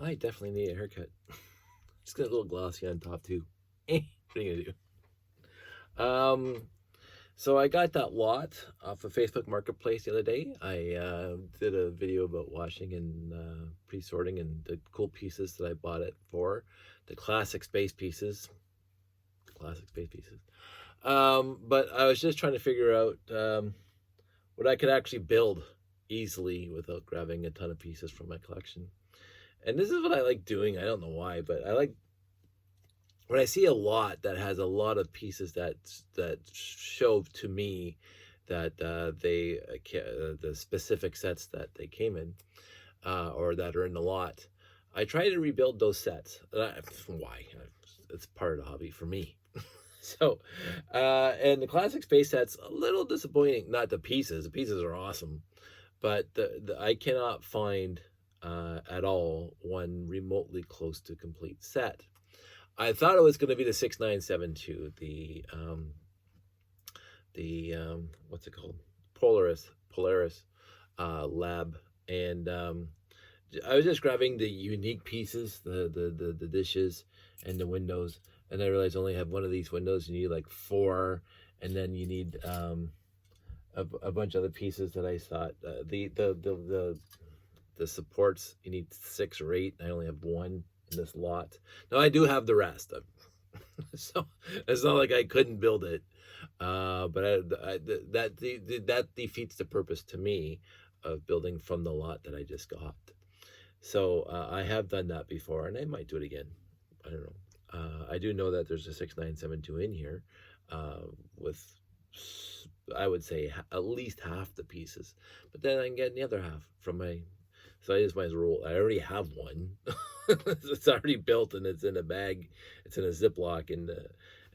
I definitely need a haircut. Just got a little glossy on top too. What are you gonna do? So I got that lot off of Facebook Marketplace the other day. I did a video about washing and pre-sorting and the cool pieces that I bought it for, the classic space pieces. Classic space pieces. But I was just trying to figure out what I could actually build easily without grabbing a ton of pieces from my collection. And this is what I like doing. I don't know why, but I like when I see a lot that has a lot of pieces that show to me that the specific sets that they came in or that are in the lot. I try to rebuild those sets. Why? It's part of the hobby for me. So, and the classic space set's a little disappointing. Not the pieces. The pieces are awesome, but I cannot find at all one remotely close to complete set. I thought it was going to be the 6972, the what's it called, Polaris lab, and I was just grabbing the unique pieces, the dishes and the windows, and I realized I only have one of these windows. You need like four, and then you need a bunch of other pieces that I thought the supports. You need 6 or 8. I only have one in this lot. Now I do have the rest, so it's not like I couldn't build it. But that defeats the purpose to me of building from the lot that I just got. So I have done that before, and I might do it again. I don't know. I do know that there's a 6972 in here with, I would say, at least half the pieces. But then I can get the other half from my. So I just might as well roll. I already have one. It's already built and it's in a bag. It's in a Ziploc in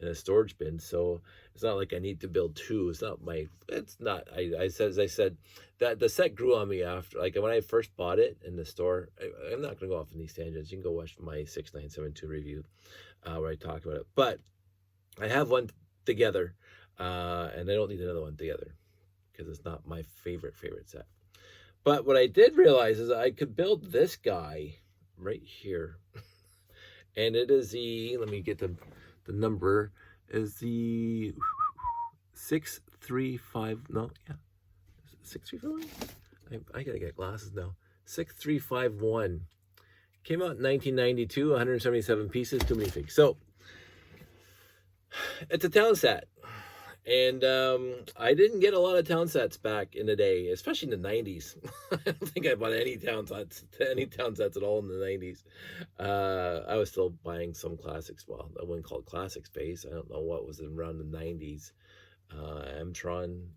a storage bin. So it's not like I need to build 2. It's not my. It's not. As I said, that the set grew on me after. Like when I first bought it in the store. I'm not going to go off on these tangents. You can go watch my 6972 review where I talk about it. But I have one together, and I don't need another one together because it's not my favorite set. But what I did realize is I could build this guy right here. And it is the, let me get the number, is the 635, no, yeah, 635? I gotta get glasses now. 6351. Came out in 1992, 177 pieces, too many things. So, it's a town set. And I didn't get a lot of town sets back in the day, especially in the 90s. I don't think I bought any town sets at all in the 90s. I was still buying some classics. Well, that one called Classic Space. I don't know what was around the 90s. M-Tron,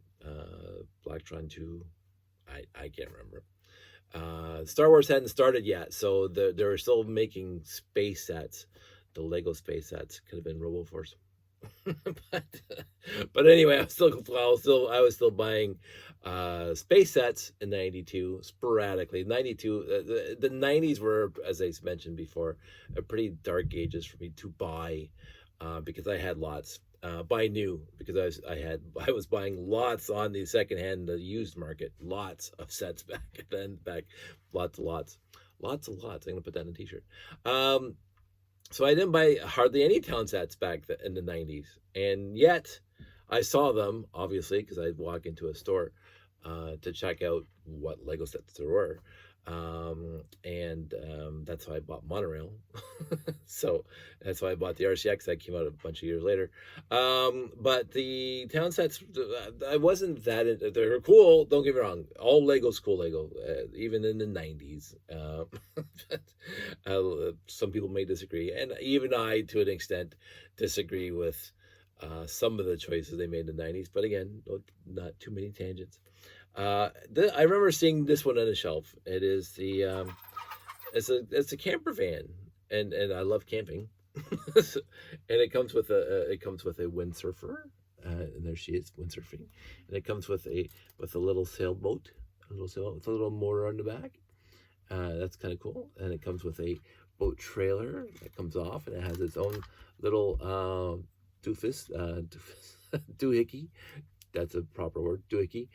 Blacktron 2. I can't remember. Star Wars hadn't started yet, so they were still making space sets. The Lego space sets could have been RoboForce. but anyway, I was still buying space sets in '92 sporadically. '92, the '90s were, as I mentioned before, a pretty dark ages for me to buy because I had lots. Buy new because I was buying lots on the secondhand, the used market, lots of sets back then, lots of lots. I'm gonna put that in a t-shirt. So I didn't buy hardly any town sets back in the 90s. And yet I saw them, obviously, because I'd walk into a store to check out what Lego sets there were. That's how I bought Monorail. So that's why I bought the RCX that came out a bunch of years later. But the town sets, I wasn't that, they were cool, don't get me wrong. All Lego's cool Lego, even in the 90s. Some people may disagree, and even I, to an extent, disagree with some of the choices they made in the 90s. But again, not too many tangents. I remember seeing this one on the shelf. It is the it's a camper van, and I love camping. And it comes with a windsurfer, and there she is windsurfing, and it comes with a little sailboat, with a little motor on the back. That's kind of cool, and it comes with a boat trailer that comes off, and it has its own little doohickey. That's a proper word, doohickey.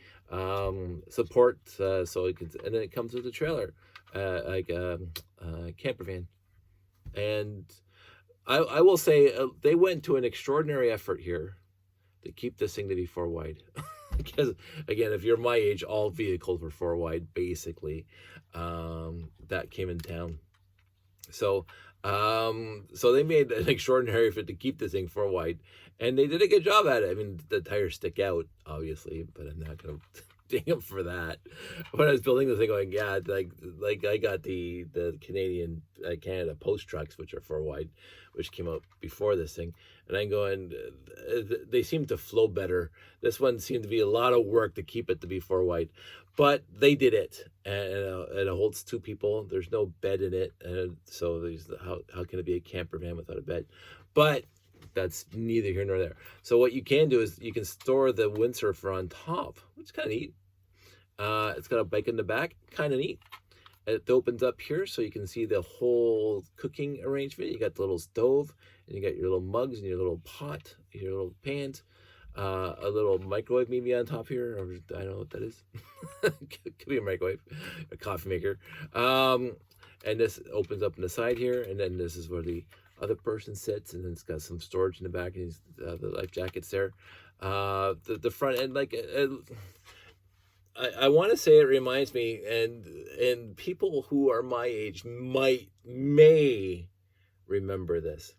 Support, so it can, and then it comes with a trailer, like camper van. And I will say they went to an extraordinary effort here to keep this thing to be four wide. Because again, if you're my age, all vehicles were four wide basically. That came in town. So so they made an extraordinary effort to keep this thing four wide, and they did a good job at it. I mean, the tires stick out obviously, but I'm not gonna ding them for that. When I was building the thing, going, yeah, like I got the Canadian Canada post trucks, which are four wide, which came out before this thing, and I'm going, they seem to flow better. This one seemed to be a lot of work to keep it to be four wide, but they did it, and it holds two people. There's no bed in it, and so there's how can it be a camper van without a bed? But that's neither here nor there. So what you can do is you can store the windsurfer on top, which is kind of neat. It's got a bike in the back, kind of neat. It opens up here so you can see the whole cooking arrangement. You got the little stove, and you got your little mugs and your little pot, your little pans, a little microwave maybe on top here, or I don't know what that is. Could be a microwave, a coffee maker. And this opens up in the side here, and then this is where the other person sits, and then it's got some storage in the back, and the life jacket's there. The front end, like I want to say it reminds me, and people who are my age may remember this.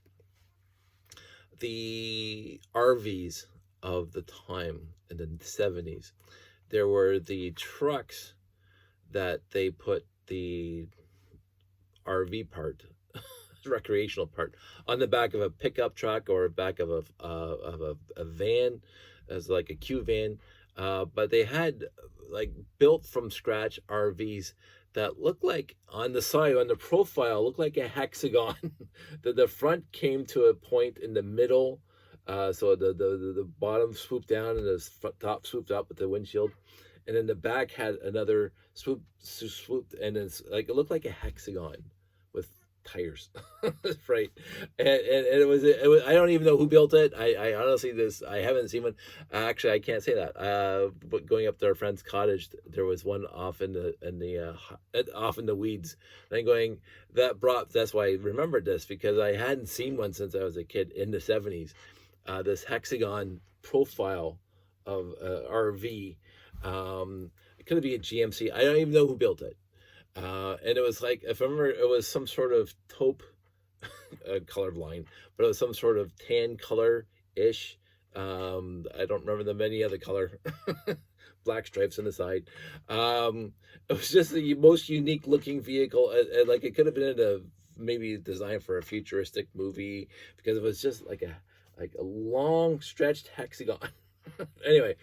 The RVs of the time in the 70s, there were the trucks that they put the RV part, recreational part, on the back of a pickup truck or back of a van, as like a Q van. But they had like built from scratch RVs that looked like, on the side, on the profile, looked like a hexagon. The front came to a point in the middle, so the bottom swooped down and the top swooped up with the windshield, and then the back had another swooped, and it's like it looked like a hexagon with tires. Right. And it was I don't even know who built it. I honestly, I haven't seen one. Actually, I can't say that. But going up to our friend's cottage, there was one off in the weeds, and I'm going, that's why I remembered this, because I hadn't seen one since I was a kid in the 70s. This hexagon profile of RV. It could be a GMC. I don't even know who built it. And it was like, if I remember, it was some sort of taupe, colorblind, but it was some sort of tan color-ish. I don't remember the many other color. Black stripes on the side. It was just the most unique looking vehicle. Like it could have been maybe designed for a futuristic movie, because it was just like a long stretched hexagon. Anyway,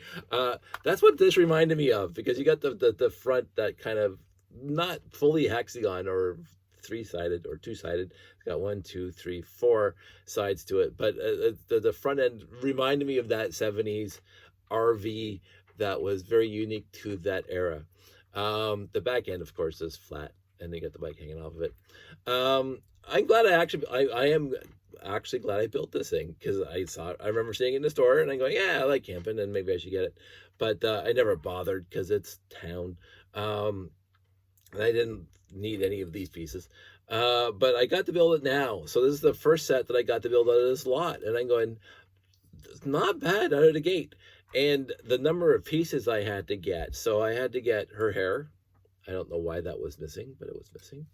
that's what this reminded me of, because you got the front that kind of not fully hexagon or three-sided or two-sided. It's got 1, 2, 3, 4 sides to it, but the front end reminded me of that 70s RV that was very unique to that era. The back end, of course, is flat, and they got the bike hanging off of it. I'm glad I am actually glad I built this thing, because I remember seeing it in the store, and I'm going, yeah, I like camping, and maybe I should get it. But I never bothered, because it's town. And I didn't need any of these pieces. But I got to build it now. So this is the first set that I got to build out of this lot. And I'm going, it's not bad out of the gate. And the number of pieces I had to get. So I had to get her hair. I don't know why that was missing, but it was missing.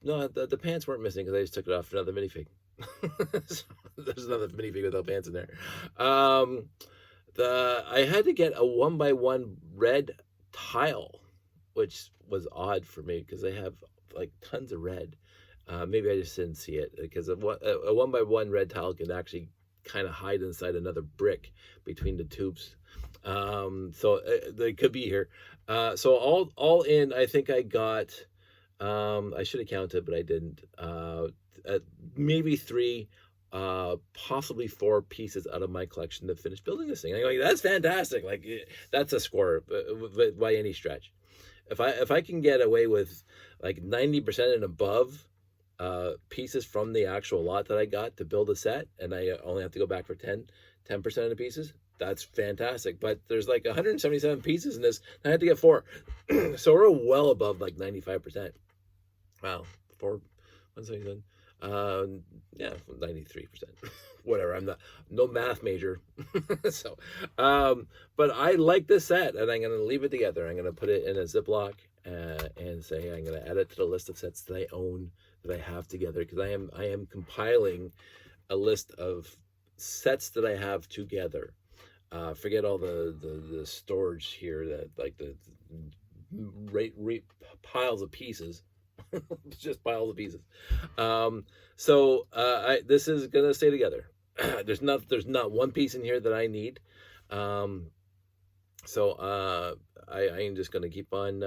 The pants weren't missing, because I just took it off for another minifig. So there's another minifig without pants in there. I had to get a 1x1 red tile, which was odd for me, because they have like tons of red. Maybe I just didn't see it, because a 1x1 red tile can actually kind of hide inside another brick between the tubes. So they could be here. So all in, I think I got, I should have counted, but I didn't. Maybe 3, possibly 4 pieces out of my collection to finish building this thing. I'm like, that's fantastic. Like, that's a score by any stretch. If I can get away with like 90% and above pieces from the actual lot that I got to build a set, and I only have to go back for 10% of the pieces, that's fantastic. But there's like 177 pieces in this. I had to get 4. So we're well above like 95%. Wow, 4, 177. Yeah, 93%. Whatever. I'm not no math major. So, but I like this set, and I'm gonna leave it together. I'm gonna put it in a Ziploc and say I'm gonna add it to the list of sets that I own, that I have together, because I am compiling a list of sets that I have together. Forget all the storage here, that like the piles of pieces. Just piles of pieces. This is gonna stay together. There's not one piece in here that I need. I am just gonna keep on.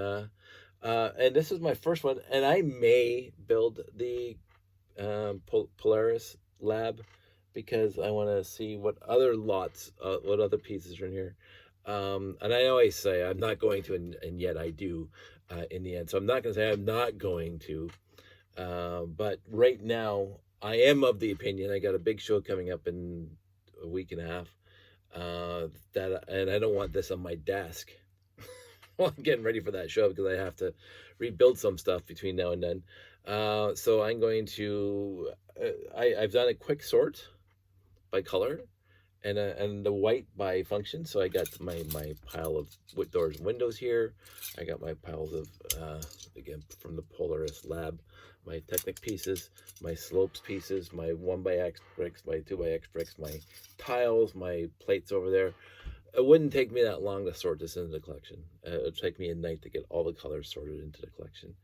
And this is my first one, and I may build the Polaris lab, because I want to see what other lots, what other pieces are in here. And I always say I'm not going to, and yet I do in the end. So I'm not going to say I'm not going to. But right now, I am of the opinion, I got a big show coming up in a week and a half, and I don't want this on my desk while I'm getting ready for that show, because I have to rebuild some stuff between now and then. So I'm going to, I've done a quick sort by color, and the white by function. So I got my pile of wood doors and windows here. I got my piles of, again, from the Polaris lab, my Technic pieces, my slopes pieces, my 1x bricks, my 2x bricks, my tiles, my plates over there. It wouldn't take me that long to sort this into the collection. It would take me a night to get all the colors sorted into the collection.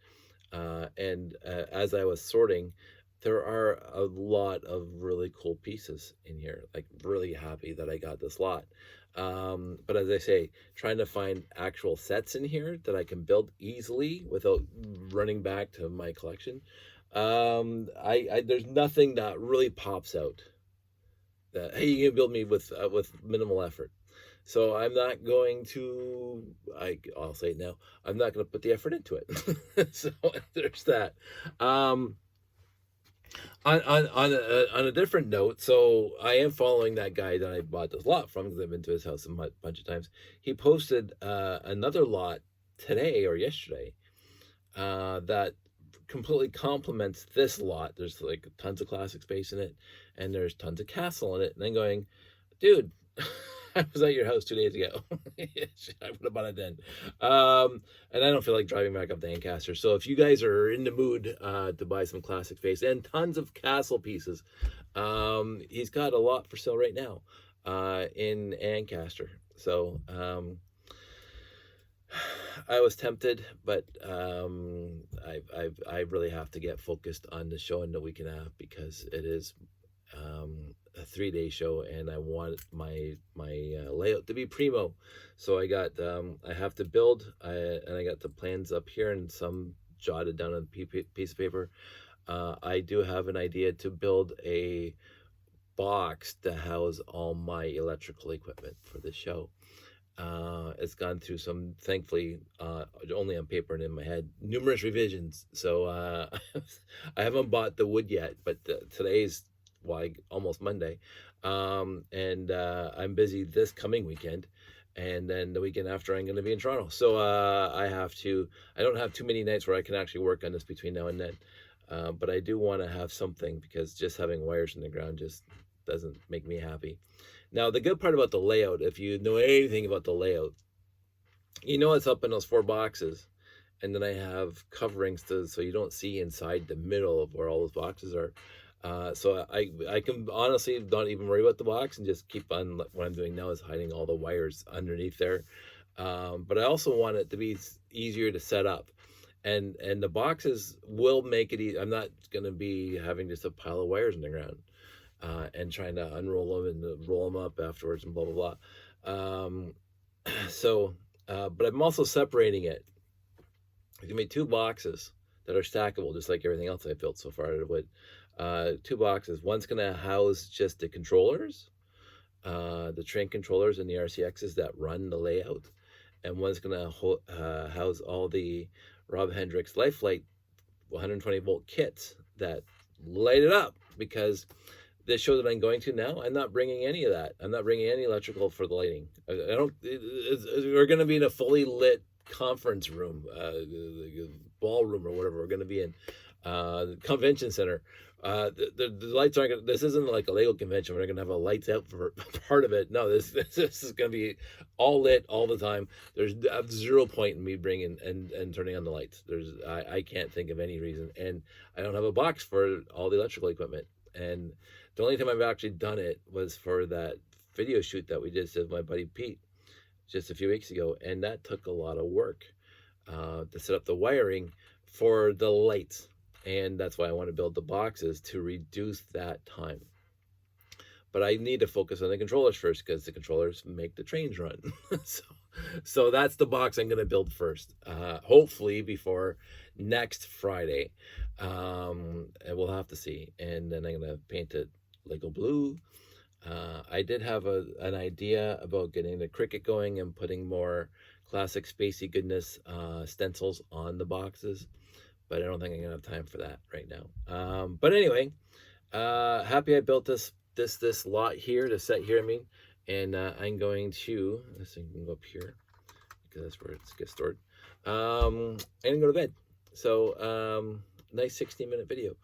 As I was sorting, there are a lot of really cool pieces in here. Like, really happy that I got this lot. But as I say, trying to find actual sets in here that I can build easily without running back to my collection. There's nothing that really pops out that, hey, you can build me with minimal effort. So I'm not going to, I'll say it now, I'm not going to put the effort into it. So there's that. On a different note, so I am following that guy that I bought this lot from, because I've been to his house a bunch of times. He posted another lot today or yesterday that completely complements this lot. There's like tons of classic space in it, and there's tons of castle in it. And I'm going, dude, I was at your house 2 days ago. I would have bought it then. And I don't feel like driving back up to Ancaster. So if you guys are in the mood to buy some classic face and tons of castle pieces, he's got a lot for sale right now in Ancaster. So I was tempted, but I really have to get focused on the show in the week and a half, because it is a 3-day show, and I want my layout to be primo. So I got I have to build, and I got the plans up here and some jotted down on a piece of paper. I do have an idea to build a box to house all my electrical equipment for the show. It's gone through some, thankfully, only on paper and in my head, numerous revisions. So I haven't bought the wood yet, but today's almost Monday, and I'm busy this coming weekend, and then the weekend after I'm going to be in Toronto. So I don't have too many nights where I can actually work on this between now and then, but I do want to have something, because just having wires in the ground just doesn't make me happy. Now, the good part about the layout, if you know anything about the layout, you know it's up in those 4 boxes, and then I have coverings so you don't see inside the middle of where all those boxes are. So I can honestly not even worry about the box, and just keep on. What I'm doing now is hiding all the wires underneath there. But I also want it to be easier to set up, and the boxes will make it easy. I'm not going to be having just a pile of wires in the ground and trying to unroll them and roll them up afterwards and blah blah blah. But I'm also separating it. There's gonna be 2 boxes that are stackable, just like everything else I built so far out of wood. 2 boxes. One's gonna house just the controllers, the train controllers and the RCXs that run the layout, and one's gonna house all the Rob Hendricks Lifelite 120 volt kits that light it up, because this show that I'm going to now, I'm not bringing any of that. I'm not bringing any electrical for the lighting. I don't. We're going to be in a fully lit conference room, ballroom or whatever we're going to be in, convention center. The lights aren't gonna, this isn't like a Lego convention. We're not gonna have a lights out for part of it. No, this is gonna be all lit all the time. There's zero point in me bringing and turning on the lights. I can't think of any reason, and I don't have a box for all the electrical equipment. And the only time I've actually done it was for that video shoot that we did with my buddy Pete just a few weeks ago, and that took a lot of work to set up the wiring for the lights. And that's why I want to build the boxes, to reduce that time. But I need to focus on the controllers first, because the controllers make the trains run. so that's the box I'm going to build first, hopefully before next Friday. And we'll have to see. And then I'm going to paint it Lego blue. I did have an idea about getting the Cricut going and putting more classic spacey goodness stencils on the boxes, but I don't think I'm gonna have time for that right now. But anyway, happy I built this lot here, to set here, I mean, and I'm going to, this thing can go up here because that's where it gets stored, and go to bed. So nice 16-minute video.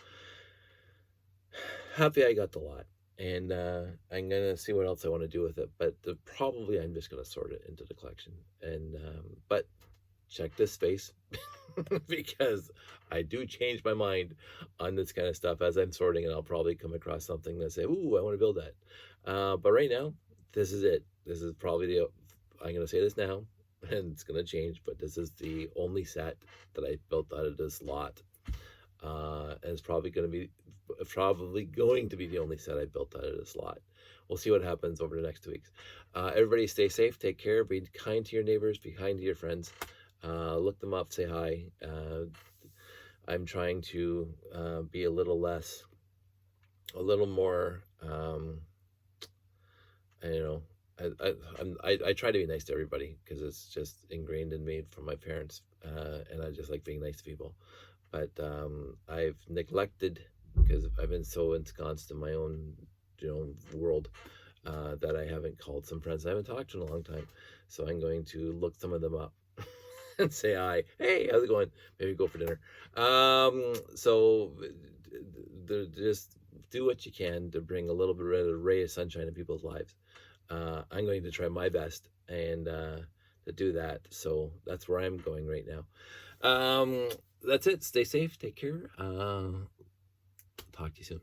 Happy I got the lot, and I'm gonna see what else I want to do with it, but probably I'm just gonna sort it into the collection. And but check this space because I do change my mind on this kind of stuff as I'm sorting, and I'll probably come across something that say, ooh, I want to build that. But right now, this is it. This is probably I'm going to say this now, and it's going to change, but this is the only set that I built out of this lot. And it's probably going to be the only set I built out of this lot. We'll see what happens over the next 2 weeks. Everybody stay safe, take care, be kind to your neighbors, be kind to your friends. Look them up, say hi. I'm trying to be a little more, I try to be nice to everybody, because it's just ingrained in me from my parents, and I just like being nice to people. But I've neglected, because I've been so ensconced in my own world, that I haven't called some friends I haven't talked to in a long time. So I'm going to look some of them up and say hi. Hey, how's it going? Maybe go for dinner. So just do what you can to bring a little bit of a ray of sunshine in people's lives. I'm going to try my best and to do that. So that's where I'm going right now. That's it. Stay safe. Take care. Talk to you soon.